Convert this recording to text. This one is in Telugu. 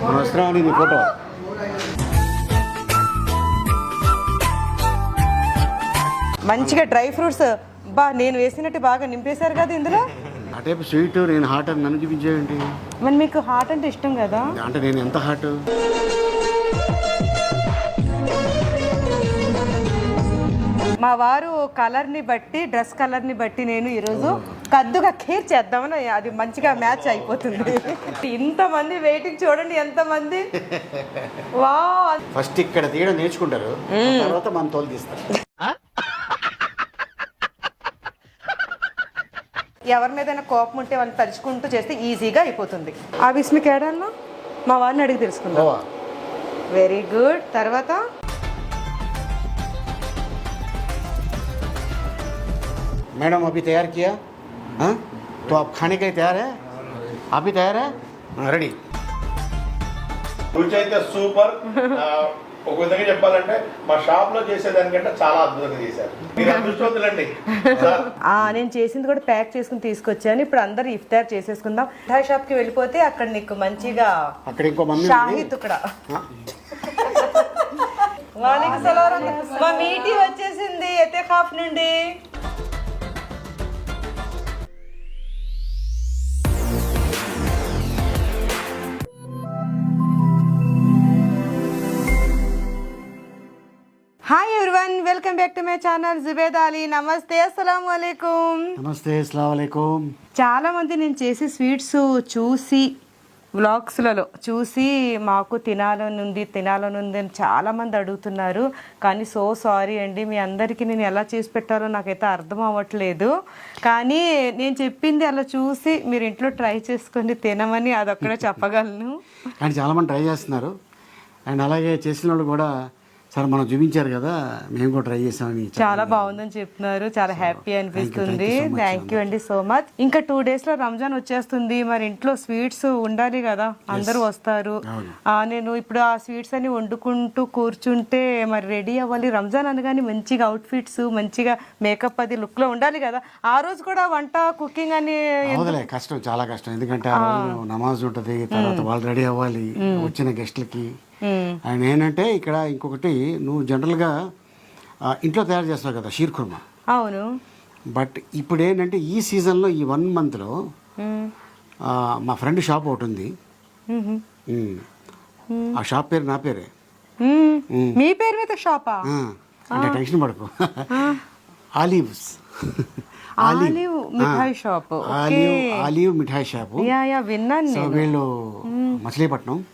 మనం వస్తున్నామని నీ ఫోటో. మంచిగా డ్రై ఫ్రూట్స్ నేను వేసినట్టు బాగా నింపేశారు కదా ఇందులో. ఆ టైప్ స్వీట్ నేను హాట్ అని నన్ను చూపించేయండి. మరి మీకు హాట్ అంటే ఇష్టం కదా. అంటే నేను ఎంత హాట్? మా వారు కలర్ని బట్టి డ్రెస్ కలర్ని బట్టి నేను ఈరోజు కద్దుగా ఖీర్ చేద్దామని, అది మంచిగా మ్యాచ్ అయిపోతుంది. ఇంతమంది వెయిటింగ్ చూడండి, ఎంతమంది. వావ్, ఫస్ట్ ఇక్కడ తీయడం నేర్చుకుంటారు, తర్వాత మన తోలు తీస్తారు. ఎవరి మీదైనా కోపం ఉంటే వాళ్ళు తలుచుకుంటూ చేస్తే ఈజీగా అయిపోతుంది. ఆ విస్మి కేడాల్లో మా వారిని అడిగి తెలుసుకుందాం. Very good. తర్వాత मैडम अभी तैयार किया? हाँ, तो आप खाने के लिए तैयार है? आप भी तैयार है? हाँ, రెడీ. రుచి అయితే సూపర్. ఒక విధంగా చెప్పాలంటే మా షాప్ లో చేసేదానికంటే చాలా అద్భుతంగా చేశారు. మీరు అదృష్టవంతులండి. నేను చేసింది కూడా ప్యాక్ చేసుకుని తీసుకొచ్చాను. ఇప్పుడు అందరు ఇఫ్తార్ చేసేసుకుందాం. మిఠాయి షాప్ కి వెళ్ళిపోతే అక్కడ నీకు మంచిగా అక్కడ ఇంకో మమ్మీ షాహీ తుకడా. వాలేకుం సలాం. మా మీటి వచ్చేసింది ఎతేఖాఫ్ నుండి. Hi everyone, welcome back to my channel Zubed Ali. నమస్తే, అస్సలాము అలైకుం. నమస్తే, అస్సలాము అలైకుం. చాలా మంది నేను చేసే స్వీట్స్ చూసి వ్లాగ్స్లలో చూసి మాకు తినాలనుంది అని చాలా మంది అడుగుతున్నారు. కానీ సో సారీ అండి, మీ అందరికీ నేను ఎలా చేసి పెట్టాలో నాకైతే అర్థం అవ్వట్లేదు. కానీ నేను చెప్పింది అలా చూసి మీరు ఇంట్లో ట్రై చేసుకొని తినమని అదొక్కడే చెప్పగలను. కానీ చాలామంది ట్రై చేస్తున్నారు. అండ్ అలాగే చేసిన వాళ్ళు కూడా సార్ మనం చూపించారు కదా, మేము కూడా ట్రై చేసామని చాలా బాగుందని చెప్తున్నారు. చాలా హ్యాపీ అనిపిస్తుంది. థ్యాంక్ యూ అండి సో మచ్. ఇంకా 2 days లో రంజాన్ వచ్చేస్తుంది. మరి ఇంట్లో స్వీట్స్ ఉండాలి కదా, అందరూ వస్తారు. నేను ఇప్పుడు ఆ స్వీట్స్ అని వండుకుంటూ కూర్చుంటే మరి రెడీ అవ్వాలి. రంజాన్ అనగానే మంచిగా అవుట్ ఫిట్స్, మంచిగా మేకప్ అది లుక్ లో ఉండాలి కదా. ఆ రోజు కూడా వంట కుకింగ్ అని కష్టం, చాలా కష్టం. ఎందుకంటే ఆ రోజు నమాజ్ ఉంటుంది, తర్వాత వాళ్ళు రెడీ అవ్వాలి వచ్చిన గెస్ట్లకి. అండ్ ఏంటంటే ఇక్కడ ఇంకొకటి, నువ్వు జనరల్గా ఇంట్లో తయారు చేస్తున్నావు కదా షీర్ కుర్మా. అవును. బట్ ఇప్పుడు ఏంటంటే ఈ సీజన్లో ఈ 1 monthలో మా ఫ్రెండ్ షాప్ ఒకటి ఉంది. ఆ షాప్ పేరు నా పేరే. మీ పేరు మీద షాపా? అంటే టెన్షన్ పడకు. ఆలివ్స్ ఆలివ్ మిఠాయి షాప్. ఆలివ్ మిఠాయి షాపు. విన్నాను. సో వీళ్ళు మచిలీపట్నం.